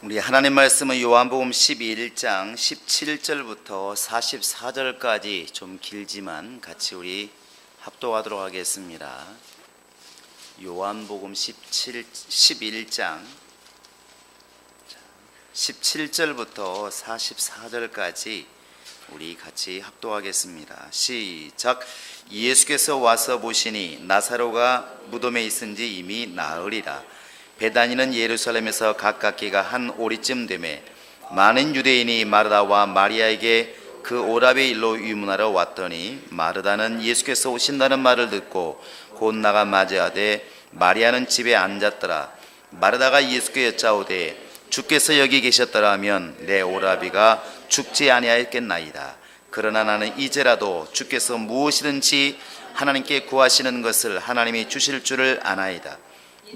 우리 하나님 말씀은 요한복음 11장 17절부터 44절까지 좀 길지만 같이 우리 합독하도록 하겠습니다. 요한복음 11장 17절부터 44절까지 우리 같이 합독하겠습니다. 시작. 예수께서 와서 보시니 나사로가 무덤에 있은지 이미 나으리라. 베다니는 예루살렘에서 가깝기가 한 오리쯤 되매 많은 유대인이 마르다와 마리아에게 그 오라비 일로 유문하러 왔더니 마르다는 예수께서 오신다는 말을 듣고 곧 나가 맞이하되 마리아는 집에 앉았더라. 마르다가 예수께 여짜오되 주께서 여기 계셨더라면 내 오라비가 죽지 아니하였겠나이다. 그러나 나는 이제라도 주께서 무엇이든지 하나님께 구하시는 것을 하나님이 주실 줄을 아나이다.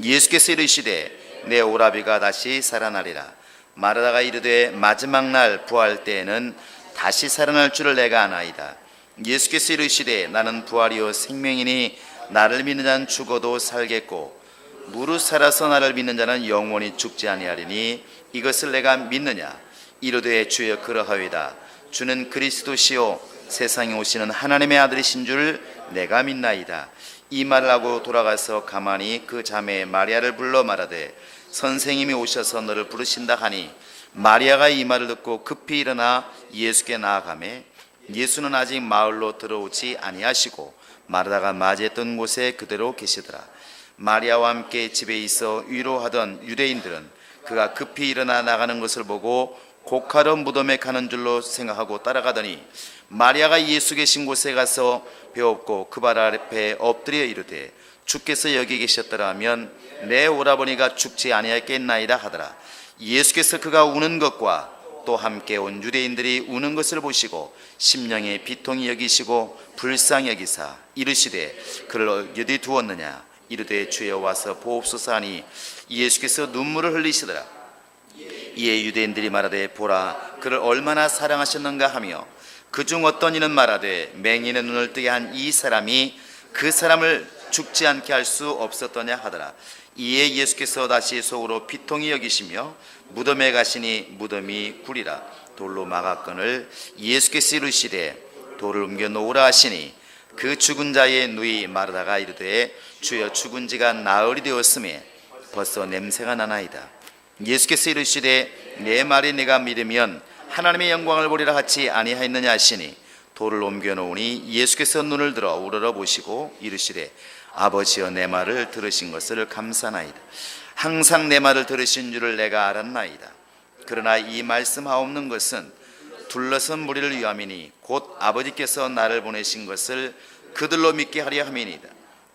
예수께서 이르시되 내 오라비가 다시 살아나리라. 마르다가 이르되 마지막 날 부활 때에는 다시 살아날 줄을 내가 아나이다. 예수께서 이르시되 나는 부활이요 생명이니 나를 믿는 자는 죽어도 살겠고 무릇 살아서 나를 믿는 자는 영원히 죽지 아니하리니 이것을 내가 믿느냐. 이르되 주여 그러하이다. 주는 그리스도시요 세상에 오시는 하나님의 아들이신 줄 내가 믿나이다. 이 말을 하고 돌아가서 가만히 그 자매 마리아를 불러 말하되 선생님이 오셔서 너를 부르신다 하니 마리아가 이 말을 듣고 급히 일어나 예수께 나아가매 예수는 아직 마을로 들어오지 아니하시고 마르다가 맞이했던 곳에 그대로 계시더라. 마리아와 함께 집에 있어 위로하던 유대인들은 그가 급히 일어나 나가는 것을 보고 곡하러 무덤에 가는 줄로 생각하고 따라가더니 마리아가 예수 계신 곳에 가서 배웠고 그 발 앞에 엎드려 이르되 주께서 여기 계셨더라면 내 오라버니가 죽지 아니하였겠나이다 하더라. 예수께서 그가 우는 것과 또 함께 온 유대인들이 우는 것을 보시고 심령에 비통히 여기시고 불쌍히 여기사 이르시되 그를 어디 두었느냐. 이르되 주여 와서 보옵소서 하니 예수께서 눈물을 흘리시더라. 이에 유대인들이 말하되 보라 그를 얼마나 사랑하셨는가 하며 그중 어떤 이는 말하되 맹인의 눈을 뜨게 한 이 사람이 그 사람을 죽지 않게 할 수 없었더냐 하더라. 이에 예수께서 다시 속으로 비통히 여기시며 무덤에 가시니 무덤이 구리라. 돌로 막았거늘 예수께서 이르시되 돌을 옮겨 놓으라 하시니 그 죽은 자의 누이 마르다가 이르되 주여 죽은 지가 나흘이 되었음에 벌써 냄새가 나나이다. 예수께서 이르시되 내 말이 내가 믿으면 하나님의 영광을 보리라 하지 아니하였느냐 하시니 돌을 옮겨 놓으니 예수께서 눈을 들어 우러러 보시고 이르시되 아버지여 내 말을 들으신 것을 감사나이다. 항상 내 말을 들으신 줄을 내가 알았나이다. 그러나 이 말씀하옵는 것은 둘러선 무리를 위함이니 곧 아버지께서 나를 보내신 것을 그들로 믿게 하려 함이니이다.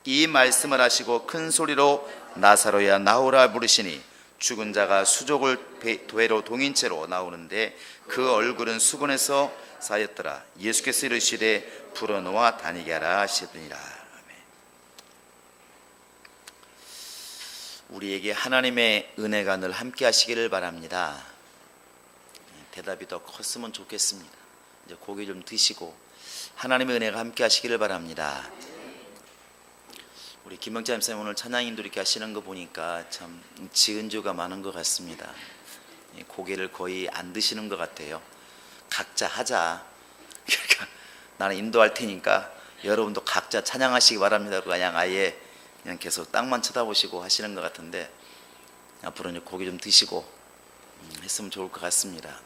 이 말씀을 하시고 큰 소리로 나사로야 나오라 부르시니 죽은 자가 수족을 배로 동인 채로 나오는데 그 얼굴은 수건에서 쌓였더라. 예수께서 이르시되 풀어놓아 다니게 하라 하시더니라. 아멘. 우리에게 하나님의 은혜가 늘 함께 하시기를 바랍니다. 대답이 더 컸으면 좋겠습니다. 이제 고기 좀 드시고 하나님의 은혜가 함께 하시기를 바랍니다. 우리 김영자 목사님 오늘 찬양인도 이렇게 하시는 거 보니까 참 지은주가 많은 것 같습니다. 고개를 거의 안 드시는 것 같아요. 각자 하자. 그러니까 나는 인도할 테니까 여러분도 각자 찬양하시기 바랍니다. 그냥 아예 그냥 계속 땅만 쳐다보시고 하시는 것 같은데 앞으로는 고기 좀 드시고 했으면 좋을 것 같습니다.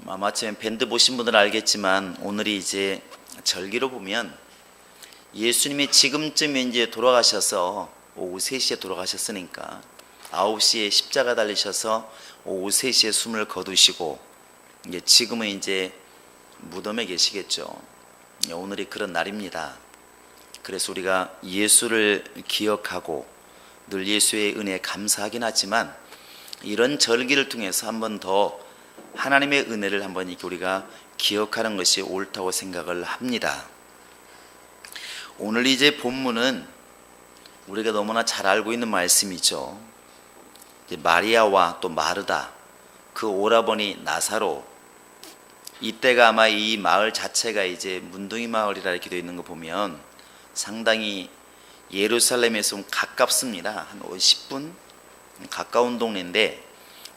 마침 밴드 보신 분들은 알겠지만 오늘이 이제 절기로 보면 예수님이 지금쯤에 이제 돌아가셔서 오후 3시에 돌아가셨으니까 9시에 십자가 달리셔서 오후 3시에 숨을 거두시고 이제 지금은 이제 무덤에 계시겠죠. 오늘이 그런 날입니다. 그래서 우리가 예수를 기억하고 늘 예수의 은혜에 감사하긴 하지만 이런 절기를 통해서 한 번 더 하나님의 은혜를 한번 이렇게 우리가 기억하는 것이 옳다고 생각을 합니다. 오늘 이제 본문은 우리가 너무나 잘 알고 있는 말씀이죠. 이제 마리아와 또 마르다, 그 오라버니 나사로, 이때가 아마 이 마을 자체가 이제 문둥이 마을이라 이렇게 되어 있는 거 보면 상당히 예루살렘에서 좀 가깝습니다. 한 10분 가까운 동네인데,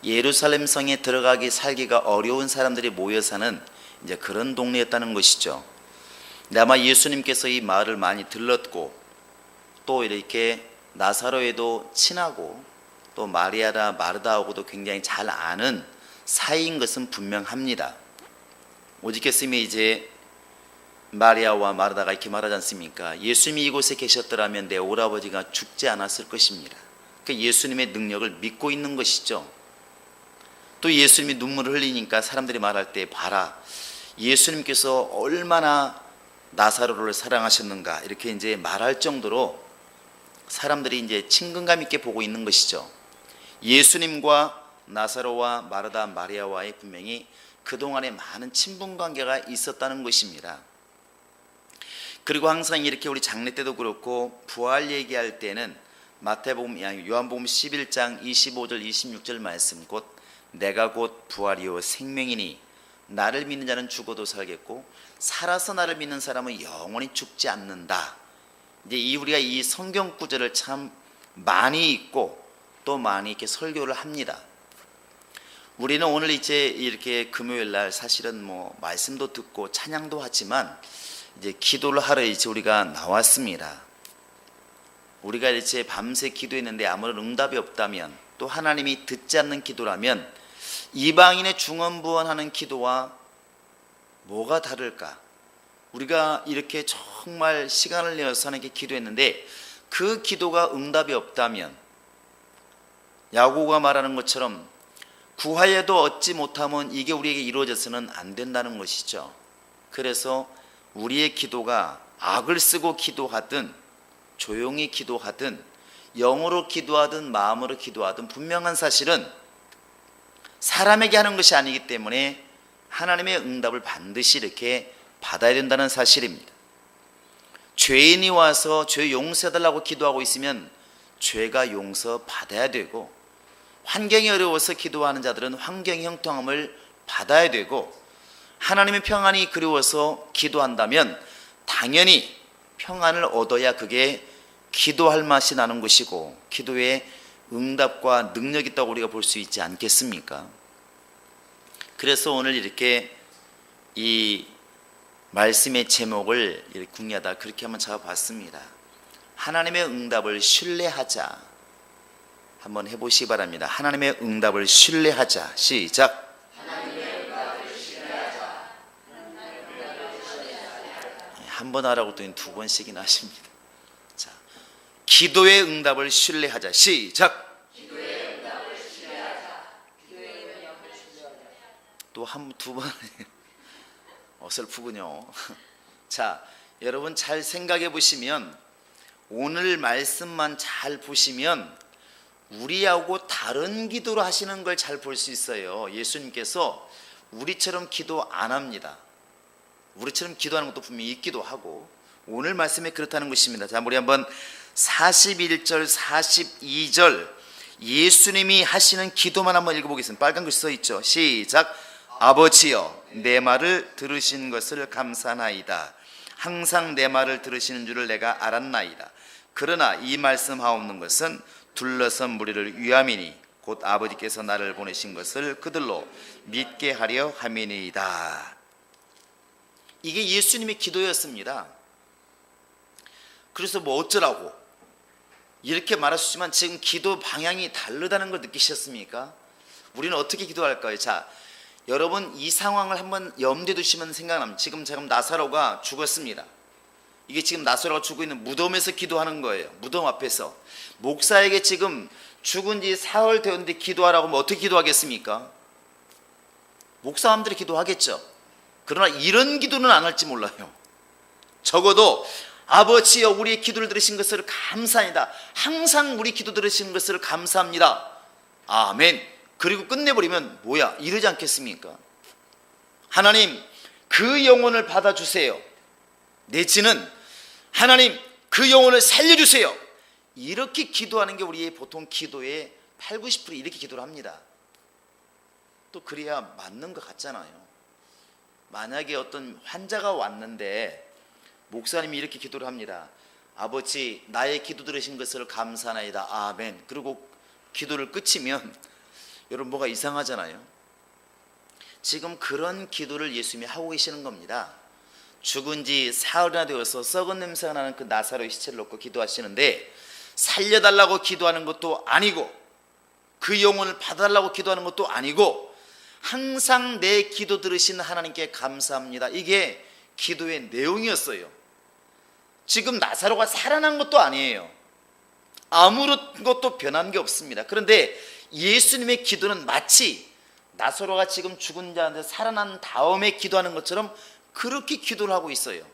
예루살렘 성에 들어가기 살기가 어려운 사람들이 모여 사는 이제 그런 동네였다는 것이죠. 근데 아마 예수님께서 이 마을을 많이 들렀고, 또 이렇게 나사로에도 친하고, 또 마리아나 마르다하고도 굉장히 잘 아는 사이인 것은 분명합니다. 오직했으면 이제 마리아와 마르다가 이렇게 말하지 않습니까? 예수님이 이곳에 계셨더라면 내 오라버지가 죽지 않았을 것입니다. 그러니까 예수님의 능력을 믿고 있는 것이죠. 또 예수님이 눈물을 흘리니까 사람들이 말할 때, 봐라, 예수님께서 얼마나 나사로를 사랑하셨는가, 이렇게 이제 말할 정도로 사람들이 이제 친근감 있게 보고 있는 것이죠. 예수님과 나사로와 마르다 마리아와의 분명히 그동안에 많은 친분 관계가 있었다는 것입니다. 그리고 항상 이렇게 우리 장례 때도 그렇고 부활 얘기할 때는 마태복음, 요한복음 11장 25절 26절 말씀, 곧 내가 곧 부활이요 생명이니 나를 믿는 자는 죽어도 살겠고 살아서 나를 믿는 사람은 영원히 죽지 않는다. 이제 우리가 이 성경 구절을 참 많이 읽고 또 많이 이렇게 설교를 합니다. 우리는 오늘 이제 이렇게 금요일 날 사실은 뭐 말씀도 듣고 찬양도 하지만 이제 기도를 하러 이제 우리가 나왔습니다. 우리가 이제 밤새 기도했는데 아무런 응답이 없다면, 또 하나님이 듣지 않는 기도라면 이방인의 중언부언하는 기도와 뭐가 다를까? 우리가 이렇게 정말 시간을 내어서 하나님께 기도했는데 그 기도가 응답이 없다면, 야고보가 말하는 것처럼 구하여도 얻지 못하면 이게 우리에게 이루어져서는 안 된다는 것이죠. 그래서 우리의 기도가 악을 쓰고 기도하든 조용히 기도하든 영으로 기도하든 마음으로 기도하든 분명한 사실은 사람에게 하는 것이 아니기 때문에 하나님의 응답을 반드시 이렇게 받아야 된다는 사실입니다. 죄인이 와서 죄 용서해달라고 기도하고 있으면 죄가 용서받아야 되고, 환경이 어려워서 기도하는 자들은 환경의 형통함을 받아야 되고, 하나님의 평안이 그리워서 기도한다면 당연히 평안을 얻어야 그게 기도할 맛이 나는 것이고 기도에 응답과 능력이 있다고 우리가 볼 수 있지 않겠습니까? 그래서 오늘 이렇게 이 말씀의 제목을 이렇게 궁리하다 그렇게 한번 잡아봤습니다. 하나님의 응답을 신뢰하자. 한번 해보시기 바랍니다. 하나님의 응답을 신뢰하자. 시작. 한 번 하라고 했더니 두 번씩이나 하십니다. 자, 기도의 응답을 신뢰하자. 시작. 기도의 응답을 신뢰하자. 또 두 번 어설프군요. 자, 여러분 잘 생각해 보시면, 오늘 말씀만 잘 보시면 우리하고 다른 기도를 하시는 걸 잘 볼 수 있어요. 예수님께서 우리처럼 기도 안 합니다. 우리처럼 기도하는 것도 분명히 있기도 하고, 오늘 말씀에 그렇다는 것입니다. 자, 우리 한번 41절 42절 예수님이 하시는 기도만 한번 읽어보겠습니다. 빨간 글씨 써 있죠. 시작. 아버지여, 내 말을 들으신 것을 감사나이다. 항상 내 말을 들으시는 줄을 내가 알았나이다. 그러나 이 말씀하옵는 것은 둘러선 무리를 위함이니 곧 아버지께서 나를 보내신 것을 그들로 믿게 하려 함이니이다. 이게 예수님의 기도였습니다. 그래서 뭐 어쩌라고 이렇게 말하셨지만 지금 기도 방향이 다르다는 걸 느끼셨습니까? 우리는 어떻게 기도할까요? 자, 여러분 이 상황을 한번 염두에 두시면 생각납니다. 지금 나사로가 죽었습니다. 이게 지금 나사로가 죽어 있는 무덤에서 기도하는 거예요. 무덤 앞에서. 목사에게 지금 죽은 지 사흘 되었는데 기도하라고 하면 어떻게 기도하겠습니까? 목사님들이 기도하겠죠. 그러나 이런 기도는 안 할지 몰라요. 적어도 아버지여, 우리의 기도를 들으신 것을 감사합니다. 항상 우리 기도 들으신 것을 감사합니다. 아멘. 그리고 끝내버리면 뭐야? 이러지 않겠습니까? 하나님, 그 영혼을 받아주세요. 내지는 하나님, 그 영혼을 살려주세요. 이렇게 기도하는 게 우리의 보통 기도의 8, 90% 이렇게 기도를 합니다. 또 그래야 맞는 것 같잖아요. 만약에 어떤 환자가 왔는데 목사님이 이렇게 기도를 합니다. 아버지 나의 기도 들으신 것을 감사하나이다. 아멘. 그리고 기도를 끝이면 여러분 뭐가 이상하잖아요. 지금 그런 기도를 예수님이 하고 계시는 겁니다. 죽은 지 사흘이나 되어서 썩은 냄새가 나는 그 나사로의 시체를 놓고 기도하시는데 살려달라고 기도하는 것도 아니고 그 영혼을 받아달라고 기도하는 것도 아니고 항상 내 기도 들으신 하나님께 감사합니다. 이게 기도의 내용이었어요. 지금 나사로가 살아난 것도 아니에요. 아무런 것도 변한 게 없습니다. 그런데 예수님의 기도는 마치 나사로가 지금 죽은 자한테 살아난 다음에 기도하는 것처럼 그렇게 기도를 하고 있어요.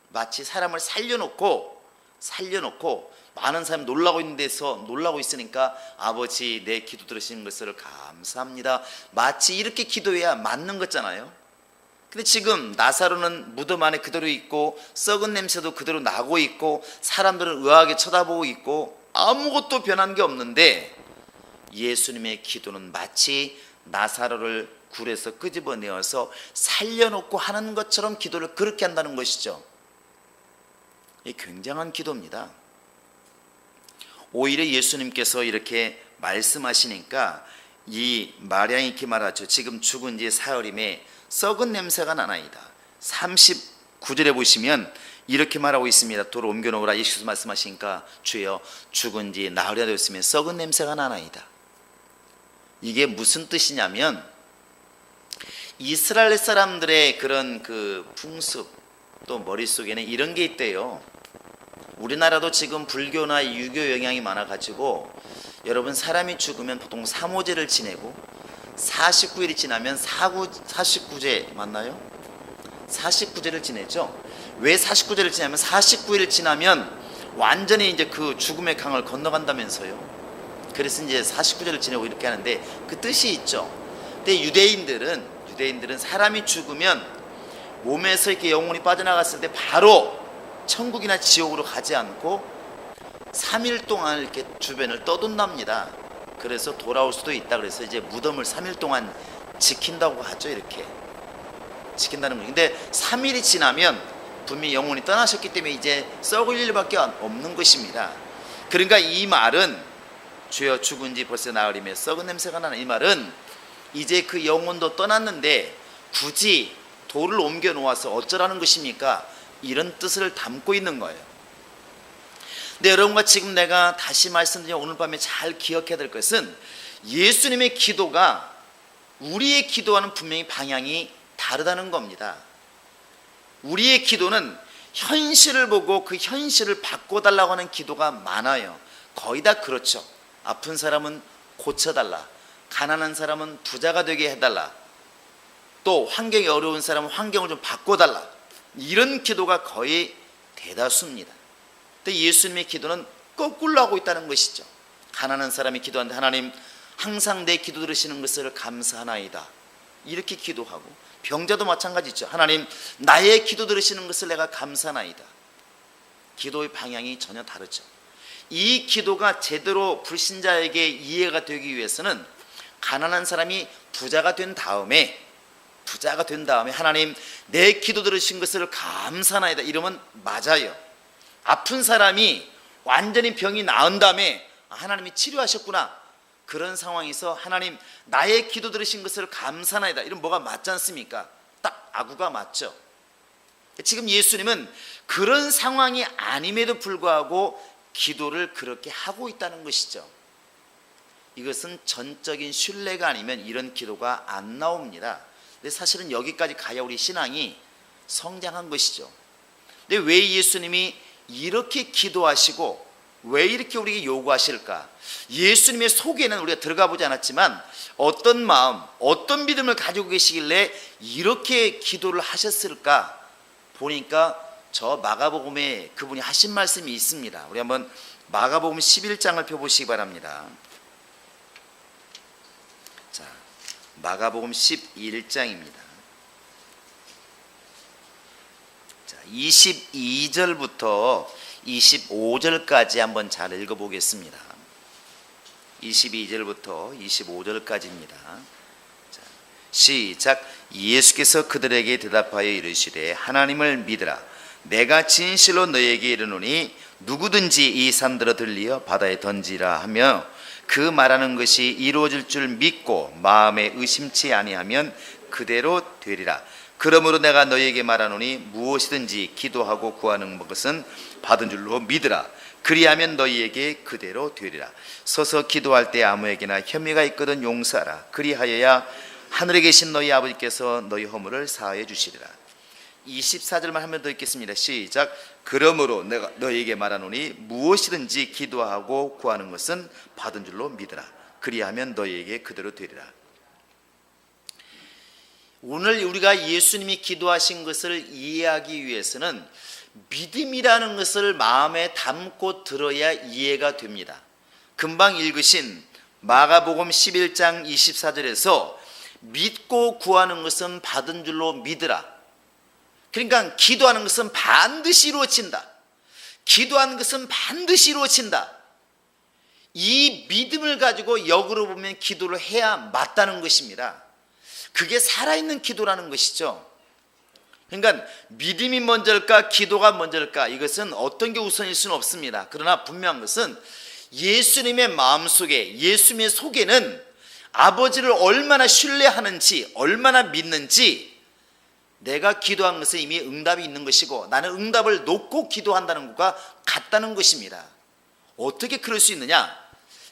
마치 사람을 살려놓고 많은 사람이 놀라고 있는 데서 놀라고 있으니까 아버지 내 기도 들으시는 것을 감사합니다. 마치 이렇게 기도해야 맞는 거잖아요. 근데 지금 나사로는 무덤 안에 그대로 있고 썩은 냄새도 그대로 나고 있고 사람들은 의아하게 쳐다보고 있고 아무것도 변한 게 없는데 예수님의 기도는 마치 나사로를 굴에서 끄집어내어서 살려놓고 하는 것처럼 기도를 그렇게 한다는 것이죠. 이 굉장한 기도입니다. 오히려 예수님께서 이렇게 말씀하시니까 이 마리아이 이렇게 말하죠. 지금 죽은 지 사흘임에 썩은 냄새가 나나이다. 39절에 보시면 이렇게 말하고 있습니다. 돌을 옮겨놓으라. 예수께서 말씀하시니까 주여 죽은 지 나흘이나 되었으면 썩은 냄새가 나나이다. 이게 무슨 뜻이냐면 이스라엘 사람들의 그런 그 풍습 또 머릿속에는 이런 게 있대요. 우리나라도 지금 불교나 유교 영향이 많아가지고 여러분 사람이 죽으면 보통 사모제를 지내고 49일이 지나면 49제 맞나요? 49제를 지내죠. 왜 49제를 지내냐면 49일 지나면 완전히 이제 그 죽음의 강을 건너간다면서요. 그래서 이제 49제를 지내고 이렇게 하는데 그 뜻이 있죠. 근데 유대인들은 사람이 죽으면 몸에서 이렇게 영혼이 빠져나갔을 때 바로 천국이나 지옥으로 가지 않고 3일 동안 이렇게 주변을 떠돈답니다. 그래서 돌아올 수도 있다. 그래서 이제 무덤을 3일 동안 지킨다고 하죠. 이렇게 지킨다는 거예요. 근데 3일이 지나면 분명히 영혼이 떠나셨기 때문에 이제 썩을 일밖에 없는 것입니다. 그러니까 이 말은 주여 죽은 지 벌써 나흘이며 썩은 냄새가 나는 이 말은 이제 그 영혼도 떠났는데 굳이 돌을 옮겨 놓아서 어쩌라는 것입니까? 이런 뜻을 담고 있는 거예요. 근데 여러분과 지금 내가 다시 말씀드린 오늘 밤에 잘 기억해야 될 것은 예수님의 기도가 우리의 기도와는 분명히 방향이 다르다는 겁니다. 우리의 기도는 현실을 보고 그 현실을 바꿔달라고 하는 기도가 많아요. 거의 다 그렇죠. 아픈 사람은 고쳐달라, 가난한 사람은 부자가 되게 해달라, 또 환경이 어려운 사람은 환경을 좀 바꿔달라, 이런 기도가 거의 대다수입니다. 근데 예수님의 기도는 거꾸로 하고 있다는 것이죠. 가난한 사람이 기도하는데 하나님 항상 내 기도 들으시는 것을 감사하나이다, 이렇게 기도하고, 병자도 마찬가지죠. 하나님 나의 기도 들으시는 것을 내가 감사하나이다. 기도의 방향이 전혀 다르죠. 이 기도가 제대로 불신자에게 이해가 되기 위해서는 가난한 사람이 부자가 된 다음에 하나님 내 기도 들으신 것을 감사하나이다 이러면 맞아요. 아픈 사람이 완전히 병이 나은 다음에 하나님이 치료하셨구나, 그런 상황에서 하나님 나의 기도 들으신 것을 감사하나이다 이러면 뭐가 맞지 않습니까? 딱 아구가 맞죠. 지금 예수님은 그런 상황이 아님에도 불구하고 기도를 그렇게 하고 있다는 것이죠. 이것은 전적인 신뢰가 아니면 이런 기도가 안 나옵니다. 근데 사실은 여기까지 가야 우리 신앙이 성장한 것이죠. 근데 왜 예수님이 이렇게 기도하시고 왜 이렇게 우리에게 요구하실까? 예수님의 속에는 우리가 들어가 보지 않았지만 어떤 마음, 어떤 믿음을 가지고 계시길래 이렇게 기도를 하셨을까 보니까 저 마가복음에 그분이 하신 말씀이 있습니다. 우리 한번 마가복음 11장을 펴보시기 바랍니다. 자, 마가복음 11장입니다. 자, 22절부터 25절까지 한번 잘 읽어보겠습니다. 22절부터 25절까지입니다. 자, 시작. 예수께서 그들에게 대답하여 이르시되 하나님을 믿으라. 내가 진실로 너희에게 이르노니 누구든지 이 산들어 들리어 바다에 던지라 하며 그 말하는 것이 이루어질 줄 믿고 마음에 의심치 아니하면 그대로 되리라. 그러므로 내가 너희에게 말하노니 무엇이든지 기도하고 구하는 것은 받은 줄로 믿으라. 그리하면 너희에게 그대로 되리라. 서서 기도할 때 아무에게나 혐의가 있거든 용서하라. 그리하여야 하늘에 계신 너희 아버지께서 너희 허물을 사하여 주시리라. 24절만 한 번 더 읽겠습니다. 시작. 그러므로 내가 너희에게 말하노니 무엇이든지 기도하고 구하는 것은 받은 줄로 믿으라. 그리하면 너희에게 그대로 되리라. 오늘 우리가 예수님이 기도하신 것을 이해하기 위해서는 믿음이라는 것을 마음에 담고 들어야 이해가 됩니다. 금방 읽으신 마가복음 11장 24절에서 믿고 구하는 것은 받은 줄로 믿으라. 그러니까 기도하는 것은 반드시 이루어진다. 기도하는 것은 반드시 이루어진다. 이 믿음을 가지고 역으로 보면 기도를 해야 맞다는 것입니다. 그게 살아있는 기도라는 것이죠. 그러니까 믿음이 먼저일까 기도가 먼저일까, 이것은 어떤 게 우선일 수는 없습니다. 그러나 분명한 것은 예수님의 마음속에, 예수님의 속에는 아버지를 얼마나 신뢰하는지, 얼마나 믿는지, 내가 기도한 것은 이미 응답이 있는 것이고 나는 응답을 놓고 기도한다는 것과 같다는 것입니다. 어떻게 그럴 수 있느냐?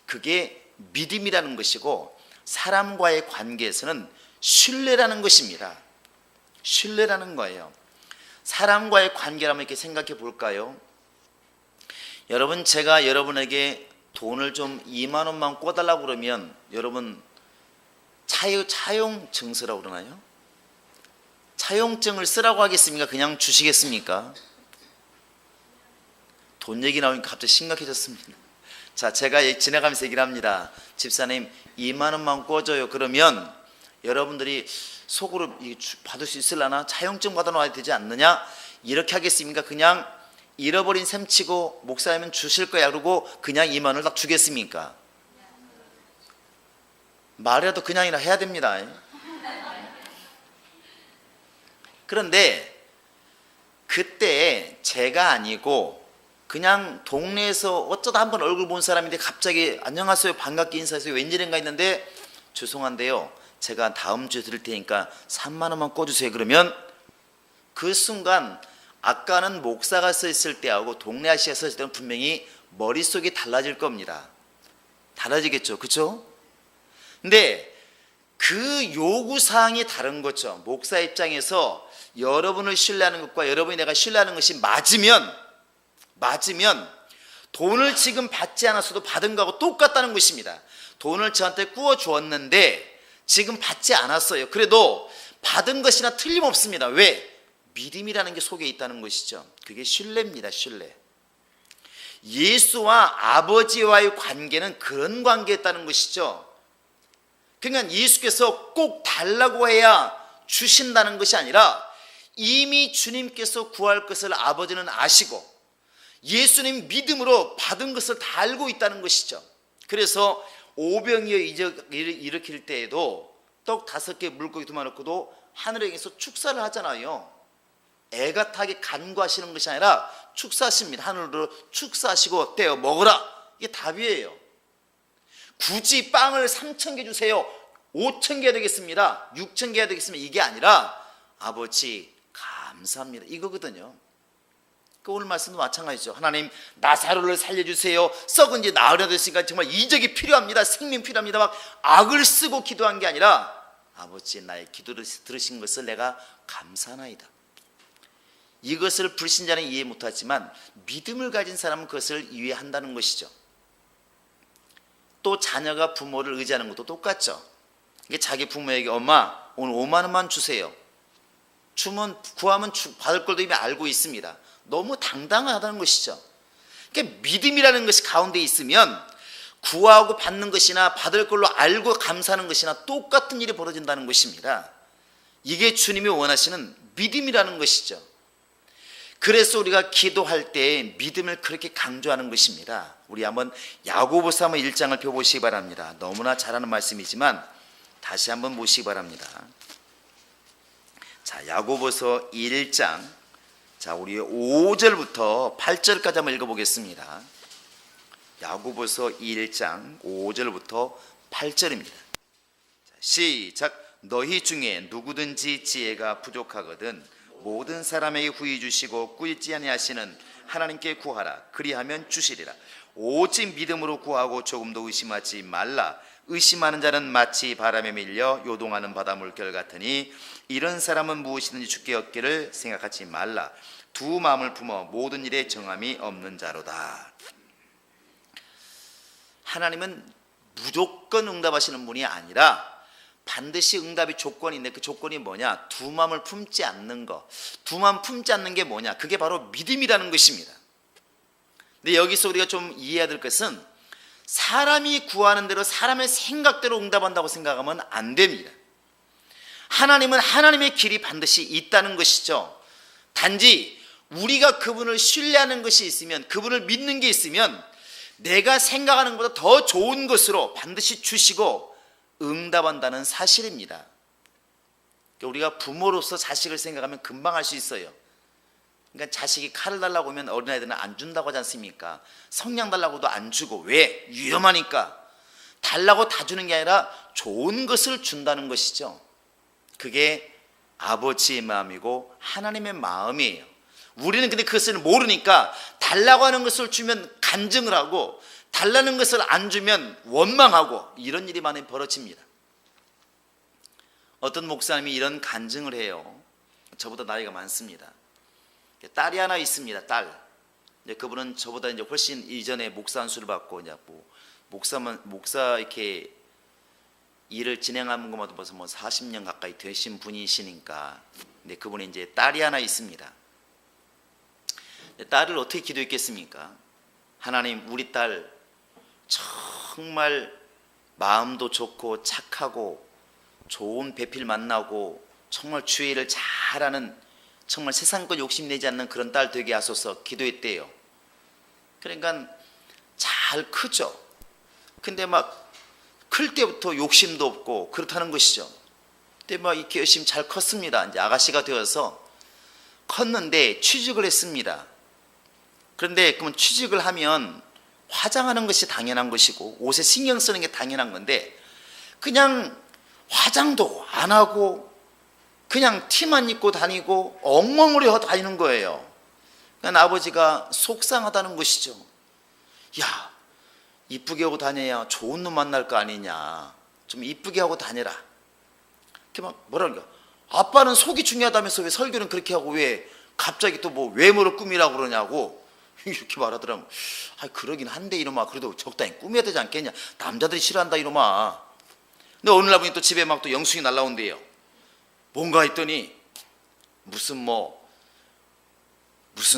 그게 믿음이라는 것이고 사람과의 관계에서는 신뢰라는 것입니다. 신뢰라는 거예요. 사람과의 관계라면 이렇게 생각해 볼까요? 여러분, 제가 여러분에게 돈을 좀 2만 원만 꿔달라고 그러면 여러분 차용 증서라고 그러나요? 차용증을 쓰라고 하겠습니까? 그냥 주시겠습니까? 돈 얘기 나오니까 갑자기 심각해졌습니다. 자, 제가 지나가면서 얘기를 합니다. 집사님 2만 원만 꿔줘요. 그러면 여러분들이 속으로 받을 수 있으려나? 차용증 받아놔야 되지 않느냐? 이렇게 하겠습니까? 그냥 잃어버린 셈 치고 목사님은 주실 거야 그러고 그냥 2만 원을 딱 주겠습니까? 말이라도 그냥이나 해야 됩니다. 그런데 그때 제가 아니고 그냥 동네에서 어쩌다 한번 얼굴 본 사람인데 갑자기 안녕하세요 반갑게 인사해서 웬일인가 했는데 죄송한데요 제가 다음 주에 드릴 테니까 3만 원만 꿔주세요. 그러면 그 순간 아까는 목사가 서 있을 때하고 동네 아저씨가 서 있을 때는 분명히 머릿속이 달라질 겁니다. 달라지겠죠, 그렇죠? 근데 그 요구사항이 다른 거죠. 목사 입장에서 여러분을 신뢰하는 것과 여러분이 내가 신뢰하는 것이 맞으면 돈을 지금 받지 않았어도 받은 거하고 똑같다는 것입니다. 돈을 저한테 꾸어 주었는데 지금 받지 않았어요. 그래도 받은 것이나 틀림없습니다. 왜? 믿음이라는 게 속에 있다는 것이죠. 그게 신뢰입니다. 신뢰. 예수와 아버지와의 관계는 그런 관계였다는 것이죠. 그러니까 예수께서 꼭 달라고 해야 주신다는 것이 아니라 이미 주님께서 구할 것을 아버지는 아시고 예수님 믿음으로 받은 것을 다 알고 있다는 것이죠. 그래서 오병이어 일으킬 때에도 떡 5개 물고기 2마리 넣고도 하늘에 계서 축사를 하잖아요. 애가 타게 간구하시는 것이 아니라 축사하십니다. 하늘로 축사하시고 떼어 먹으라. 이게 답이에요. 굳이 빵을 3,000개 주세요. 5,000개 되겠습니다. 6,000개 되겠습니다. 이게 아니라 아버지 감사합니다. 이거거든요. 그 오늘 말씀도 마찬가지죠. 하나님 나사로를 살려주세요. 썩은 지 나으려 됐으니까 정말 이적이 필요합니다. 생명 필요합니다. 막 악을 쓰고 기도한 게 아니라 아버지 나의 기도를 들으신 것을 내가 감사하나이다. 이것을 불신자는 이해 못하지만 믿음을 가진 사람은 그것을 이해한다는 것이죠. 또 자녀가 부모를 의지하는 것도 똑같죠. 이게 자기 부모에게 엄마 오늘 5만 원만 주세요. 구하면 받을 걸도 이미 알고 있습니다. 너무 당당하다는 것이죠. 그러니까 믿음이라는 것이 가운데 있으면 구하고 받는 것이나 받을 걸로 알고 감사하는 것이나 똑같은 일이 벌어진다는 것입니다. 이게 주님이 원하시는 믿음이라는 것이죠. 그래서 우리가 기도할 때 믿음을 그렇게 강조하는 것입니다. 우리 한번 야고보서 한번 1장을 펴보시기 바랍니다. 너무나 잘하는 말씀이지만 다시 한번 보시기 바랍니다. 자, 야고보서 1장 자, 우리 5절부터 8절까지 한번 읽어보겠습니다. 야고보서 1장 5절부터 8절입니다. 시작. 너희 중에 누구든지 지혜가 부족하거든 모든 사람에게 후히 주시고 꾸짖지 아니하시는 하나님께 구하라. 그리하면 주시리라. 오직 믿음으로 구하고 조금도 의심하지 말라. 의심하는 자는 마치 바람에 밀려 요동하는 바다 물결 같으니 이런 사람은 무엇이든지 주께 얻기를 생각하지 말라. 두 마음을 품어 모든 일에 정함이 없는 자로다. 하나님은 무조건 응답하시는 분이 아니라 반드시 응답이 조건이 있는데 그 조건이 뭐냐? 두 마음을 품지 않는 거. 두 마음 품지 않는 게 뭐냐? 그게 바로 믿음이라는 것입니다. 근데 여기서 우리가 좀 이해해야 될 것은 사람이 구하는 대로 사람의 생각대로 응답한다고 생각하면 안 됩니다. 하나님은 하나님의 길이 반드시 있다는 것이죠. 단지 우리가 그분을 신뢰하는 것이 있으면, 그분을 믿는 게 있으면 내가 생각하는 것보다 더 좋은 것으로 반드시 주시고 응답한다는 사실입니다. 우리가 부모로서 자식을 생각하면 금방 할 수 있어요. 그러니까 자식이 칼을 달라고 하면 어린아이들은 안 준다고 하지 않습니까? 성냥 달라고도 안 주고. 왜? 위험하니까. 달라고 다 주는 게 아니라 좋은 것을 준다는 것이죠. 그게 아버지의 마음이고 하나님의 마음이에요. 우리는 근데 그것을 모르니까 달라고 하는 것을 주면 간증을 하고 달라는 것을 안 주면 원망하고 이런 일이 많이 벌어집니다. 어떤 목사님이 이런 간증을 해요. 저보다 나이가 많습니다. 딸이 하나 있습니다. 딸. 그분은 저보다 이제 훨씬 이전에 목사 안수를 받고 이제 목사 이렇게 일을 진행하는 것마다 벌써 40년 가까이 되신 분이시니까. 근데 그분이 이제 딸이 하나 있습니다. 딸을 어떻게 기도했겠습니까? 하나님, 우리 딸 정말 마음도 좋고 착하고 좋은 배필 만나고 정말 주의 일을 잘하는, 정말 세상 것 욕심내지 않는 그런 딸 되게 하소서 기도했대요. 그러니까 잘 크죠. 근데 막 클 때부터 욕심도 없고 그렇다는 것이죠. 근데 막 이렇게 열심히 잘 컸습니다. 이제 아가씨가 되어서 컸는데 취직을 했습니다. 그런데 그러면 취직을 하면 화장하는 것이 당연한 것이고 옷에 신경 쓰는 게 당연한 건데 그냥 화장도 안 하고 그냥 티만 입고 다니고 엉망으로 다니는 거예요. 그러니까 아버지가 속상하다는 것이죠. 야, 이쁘게 하고 다녀야 좋은 놈 만날 거 아니냐. 좀 이쁘게 하고 다녀라. 이렇게 막 뭐라는 거야. 아빠는 속이 중요하다면서 왜 설교는 그렇게 하고 왜 갑자기 또 뭐 외모로 꾸미라고 그러냐고 이렇게 말하더라고. 아, 그러긴 한데 이놈아, 그래도 적당히 꾸며야 되지 않겠냐. 남자들이 싫어한다 이놈아. 근데 어느 날 보니 또 집에 막 또 영수증이 날라온대요. 뭔가 했더니 무슨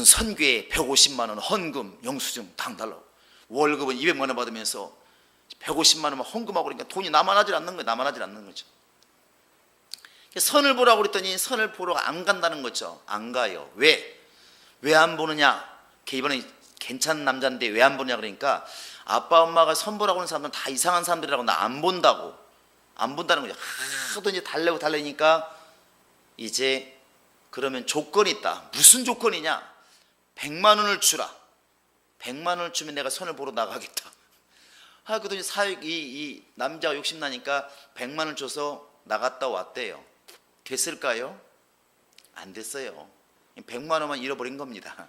선교에 150만 원 헌금 영수증 당 달라고. 월급은 200만 원 받으면서 150만 원만 헌금하고 그러니까 돈이 남아나질 않는 거죠. 선을 보라고 그랬더니 선을 보러 안 간다는 거죠. 안 가요. 왜? 왜 안 보느냐? 이번에 괜찮은 남자인데 왜 안 보냐 그러니까 아빠 엄마가 선 보라고 하는 사람들은 다 이상한 사람들이라고 나 안 본다고. 안 본다는 거죠. 하도 이제 달래니까 이제 그러면 조건이 있다. 무슨 조건이냐? 100만 원을 주라. 100만 원을 주면 내가 선을 보러 나가겠다. 그러더니 이 남자가 욕심나니까 100만 원을 줘서 나갔다 왔대요. 됐을까요? 안 됐어요. 100만 원만 잃어버린 겁니다.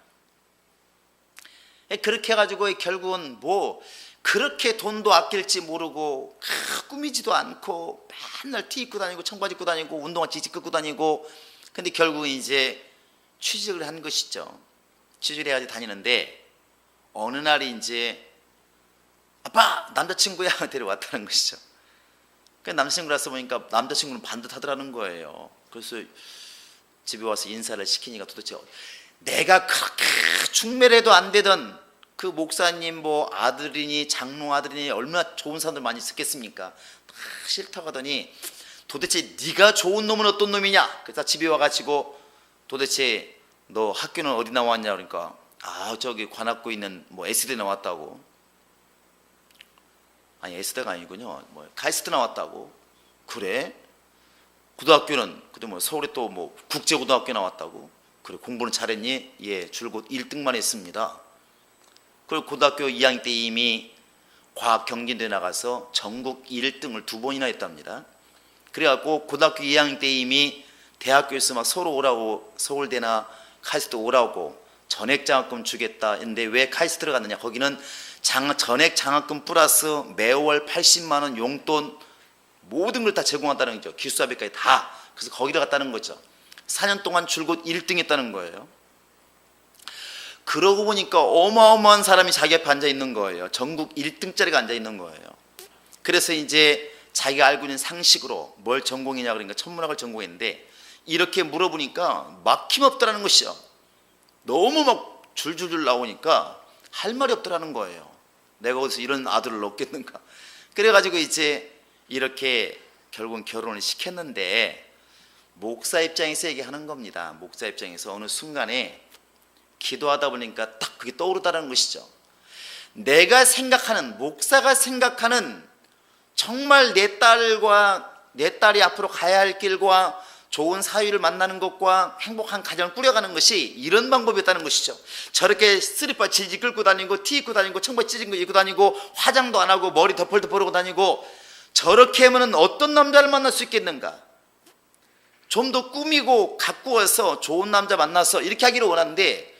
그렇게 해가지고 결국은 그렇게 돈도 아낄지 모르고 꾸미지도 않고 맨날 티 입고 다니고 청바지 입고 다니고 운동화 지직 끌고 다니고 근데 결국은 이제 취직을 한 것이죠. 취직을 해가지고 다니는데 어느 날이 이제 아빠 남자친구야 데려왔다는 것이죠. 남자친구라서 보니까 남자친구는 반듯하더라는 거예요. 그래서 집에 와서 인사를 시키니까 도대체 내가 그렇게 중매라도 안 되던 그 목사님 아들이니 장로 아들이니 얼마나 좋은 사람들 많이 있었겠습니까? 다 싫다고 하더니 도대체 네가 좋은 놈은 어떤 놈이냐? 그래서 집에 와가지고 도대체 너 학교는 어디 나왔냐 그러니까 저기 관악구에 있는 S대 나왔다고. 아니 S대가 아니군요. 카이스트 나왔다고. 그래? 고등학교는 근데 서울에 또 국제고등학교 나왔다고. 그래, 공부는 잘했니? 예, 줄곧 1등만 했습니다. 그리고 고등학교 2학년 때 이미 과학 경기대회 나가서 전국 1등을 2번이나 했답니다. 그래갖고 고등학교 2학년 때 이미 대학교에서 막 서로 오라고, 서울대나 카이스트 오라고 전액 장학금 주겠다 했는데 왜 카이스트를 갔느냐? 거기는 전액 장학금 플러스 매월 80만 원 용돈 모든 걸 다 제공한다는 거죠. 기숙사비까지 다. 그래서 거기를 갔다는 거죠. 4년 동안 줄곧 1등 했다는 거예요. 그러고 보니까 어마어마한 사람이 자기 앞에 앉아 있는 거예요. 전국 1등짜리가 앉아 있는 거예요. 그래서 이제 자기가 알고 있는 상식으로 뭘 전공이냐 그러니까 천문학을 전공했는데 이렇게 물어보니까 막힘없더라는 것이죠. 너무 막 줄줄줄 나오니까 할 말이 없더라는 거예요. 내가 어디서 이런 아들을 얻겠는가. 그래가지고 이제 이렇게 결국은 결혼을 시켰는데 목사 입장에서 얘기하는 겁니다. 목사 입장에서 어느 순간에 기도하다 보니까 딱 그게 떠오르다는 것이죠. 내가 생각하는, 목사가 생각하는 정말 내 딸이 앞으로 가야 할 길과 좋은 사위를 만나는 것과 행복한 가정을 꾸려가는 것이 이런 방법이었다는 것이죠. 저렇게 스리퍼 질질 끌고 다니고 티 입고 다니고 청바지 찢은 거 입고 다니고 화장도 안 하고 머리 덮벌덮벌 하고 다니고 저렇게 하면 어떤 남자를 만날 수 있겠는가? 좀 더 꾸미고 갖고 와서 좋은 남자 만나서 이렇게 하기를 원하는데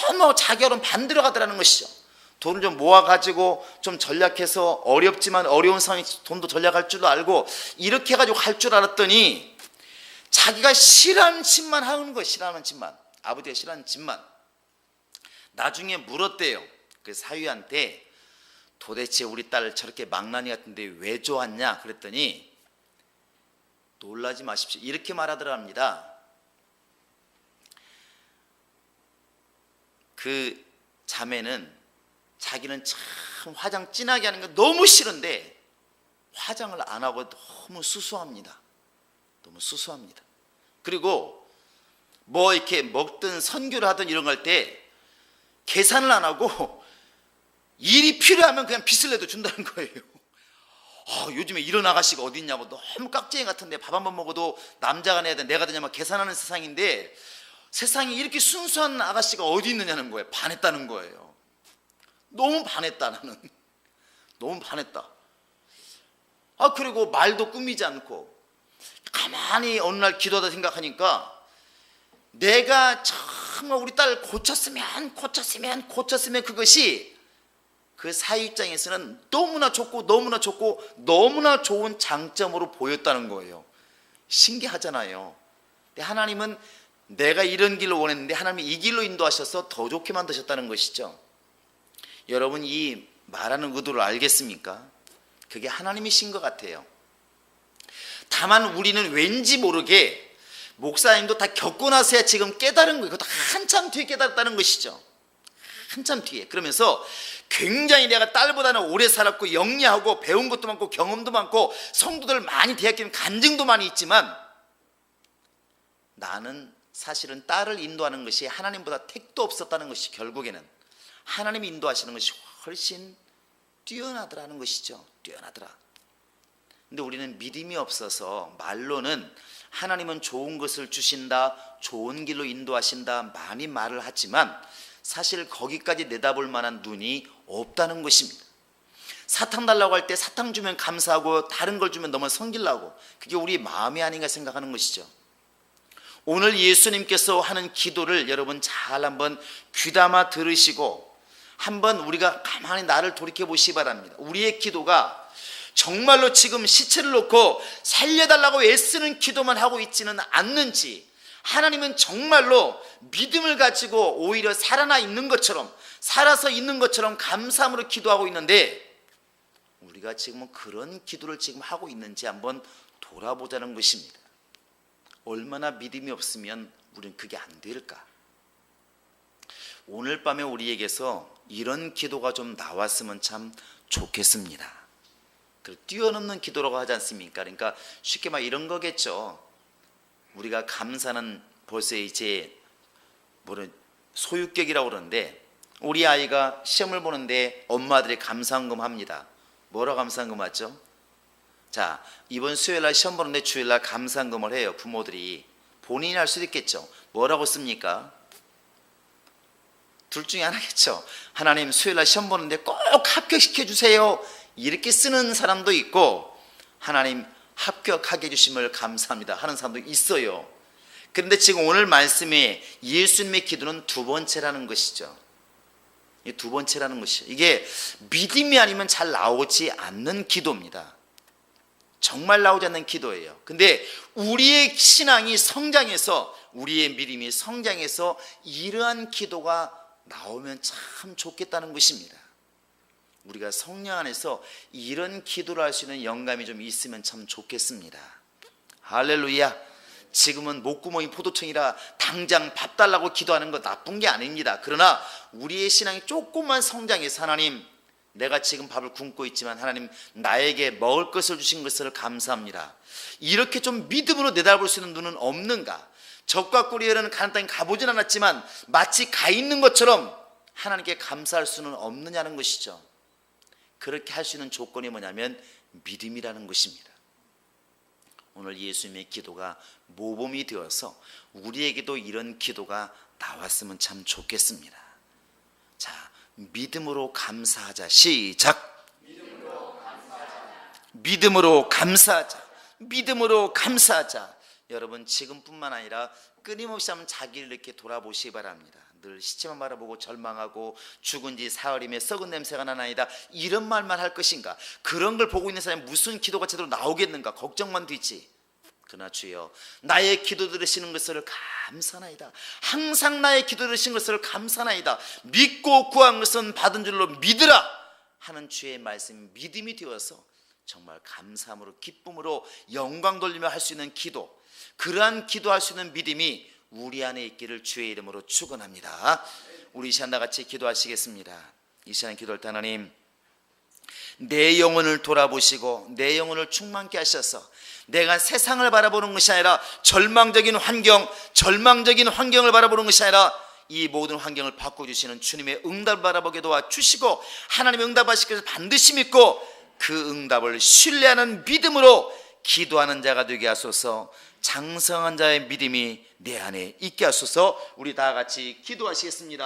너무 자결은 반대로 가더라는 것이죠. 돈을 좀 모아가지고 좀 전략해서 어렵지만 어려운 상황에 돈도 전략할 줄도 알고 이렇게 해가지고 갈 줄 알았더니 자기가 싫어하는 짓만 하는 거예요. 싫어하는 짓만. 아버지가 싫어하는 짓만. 나중에 물었대요. 그 사위한테 도대체 우리 딸 저렇게 망나니 같은데 왜 좋았냐 그랬더니 놀라지 마십시오. 이렇게 말하더랍니다. 그 자매는 자기는 참 화장 진하게 하는 거 너무 싫은데 화장을 안 하고 너무 수수합니다. 너무 수수합니다. 그리고 뭐 이렇게 먹든 선교를 하든 이런 거 할 때 계산을 안 하고 일이 필요하면 그냥 빚을 내도 준다는 거예요. 요즘에 이런 아가씨가 어디 있냐고 너무 깍쟁이 같은데 밥 한 번 먹어도 남자가 내야 돼 내가 되냐면 계산하는 세상인데 세상에 이렇게 순수한 아가씨가 어디 있느냐는 거예요. 반했다는 거예요. 너무 반했다 나는. 너무 반했다. 그리고 말도 꾸미지 않고 가만히 어느 날 기도하다 생각하니까 내가 정말 우리 딸 고쳤으면 그것이 그 사위 입장에서는 너무나 좋고 너무나 좋은 장점으로 보였다는 거예요. 신기하잖아요. 근데 하나님은 내가 이런 길을 원했는데 하나님이 이 길로 인도하셔서 더 좋게 만드셨다는 것이죠. 여러분 이 말하는 의도를 알겠습니까? 그게 하나님이신 것 같아요. 다만 우리는 왠지 모르게 목사님도 다 겪고 나서야 지금 깨달은 거예요. 그것도 한참 뒤에 깨달았다는 것이죠. 한참 뒤에. 그러면서 굉장히 내가 딸보다는 오래 살았고 영리하고 배운 것도 많고 경험도 많고 성도들 많이 대학교는 간증도 많이 있지만 나는 사실은 딸을 인도하는 것이 하나님보다 택도 없었다는 것이 결국에는 하나님이 인도하시는 것이 훨씬 뛰어나더라는 것이죠. 뛰어나더라. 근데 우리는 믿음이 없어서 말로는 하나님은 좋은 것을 주신다, 좋은 길로 인도하신다 많이 말을 하지만 사실 거기까지 내다볼 만한 눈이 없다는 것입니다. 사탕 달라고 할 때 사탕 주면 감사하고 다른 걸 주면 너무 성질나고 그게 우리 마음이 아닌가 생각하는 것이죠. 오늘 예수님께서 하는 기도를 여러분 잘 한번 귀담아 들으시고 한번 우리가 가만히 나를 돌이켜 보시기 바랍니다. 우리의 기도가 정말로 지금 시체를 놓고 살려달라고 애쓰는 기도만 하고 있지는 않는지 하나님은 정말로 믿음을 가지고 오히려 살아나 있는 것처럼 살아서 있는 것처럼 감사함으로 기도하고 있는데 우리가 지금 그런 기도를 지금 하고 있는지 한번 돌아보자는 것입니다. 얼마나 믿음이 없으면 우리는 그게 안 될까? 오늘 밤에 우리에게서 이런 기도가 좀 나왔으면 참 좋겠습니다. 뛰어넘는 기도라고 하지 않습니까? 그러니까 쉽게 말 이런 거겠죠. 우리가 감사는 벌써 이제 소유격이라고 그러는데 우리 아이가 시험을 보는데 엄마들이 감사한금 합니다. 뭐라고 감사한금 하죠? 자, 이번 수요일날 시험 보는데 주일날 감사한금을 해요. 부모들이 본인이 할 수도 있겠죠. 뭐라고 씁니까? 둘 중에 하나겠죠. 하나님 수요일날 시험 보는데 꼭 합격시켜 주세요, 이렇게 쓰는 사람도 있고, 하나님 합격하게 해주심을 감사합니다 하는 사람도 있어요. 그런데 지금 오늘 말씀에 예수님의 기도는 두 번째라는 것이죠. 두 번째라는 것이죠. 이게 믿음이 아니면 잘 나오지 않는 기도입니다. 정말 나오지 않는 기도예요. 근데 우리의 신앙이 성장해서, 우리의 믿음이 성장해서 이러한 기도가 나오면 참 좋겠다는 것입니다. 우리가 성령 안에서 이런 기도를 할 수 있는 영감이 좀 있으면 참 좋겠습니다. 할렐루야. 지금은 목구멍이 포도청이라 당장 밥 달라고 기도하는 거 나쁜 게 아닙니다. 그러나 우리의 신앙이 조금만 성장해서, 하나님 내가 지금 밥을 굶고 있지만 하나님 나에게 먹을 것을 주신 것을 감사합니다, 이렇게 좀 믿음으로 내다볼 수 있는 눈은 없는가? 적과 꿀이 흐르는 가나안 땅에 가보진 않았지만 마치 가 있는 것처럼 하나님께 감사할 수는 없느냐는 것이죠. 그렇게 할 수 있는 조건이 뭐냐면 믿음이라는 것입니다. 오늘 예수님의 기도가 모범이 되어서 우리에게도 이런 기도가 나왔으면 참 좋겠습니다. 자, 믿음으로 감사하자. 시작. 믿음으로 감사하자. 믿음으로 감사하자. 여러분 지금뿐만 아니라 끊임없이 한번 자기를 이렇게 돌아보시기 바랍니다. 늘 시체만 바라보고 절망하고 죽은 지 사흘이며 썩은 냄새가 나나이다, 이런 말만 할 것인가? 그런 걸 보고 있는 사람이 무슨 기도가 제대로 나오겠는가? 걱정만 되지. 그러나 주여, 나의 기도 들으시는 것을 감사나이다. 항상 나의 기도 들으시는 것을 감사나이다. 믿고 구한 것은 받은 줄로 믿으라 하는 주의 말씀이 믿음이 되어서 정말 감사함으로 기쁨으로 영광 돌리며 할 수 있는 기도, 그러한 기도할 수 있는 믿음이 우리 안에 있기를 주의 이름으로 축원합니다. 우리 이 시간 나같이 기도하시겠습니다. 이 시간 기도할 때 하나님, 내 영혼을 돌아보시고 내 영혼을 충만케 하셔서 내가 세상을 바라보는 것이 아니라 절망적인 환경을 바라보는 것이 아니라 이 모든 환경을 바꿔주시는 주님의 응답을 바라보게 도와주시고, 하나님의 응답하실 것을 반드시 믿고 그 응답을 신뢰하는 믿음으로 기도하는 자가 되게 하소서. 장성한 자의 믿음이 내 안에 있게 하소서. 우리 다 같이 기도하시겠습니다.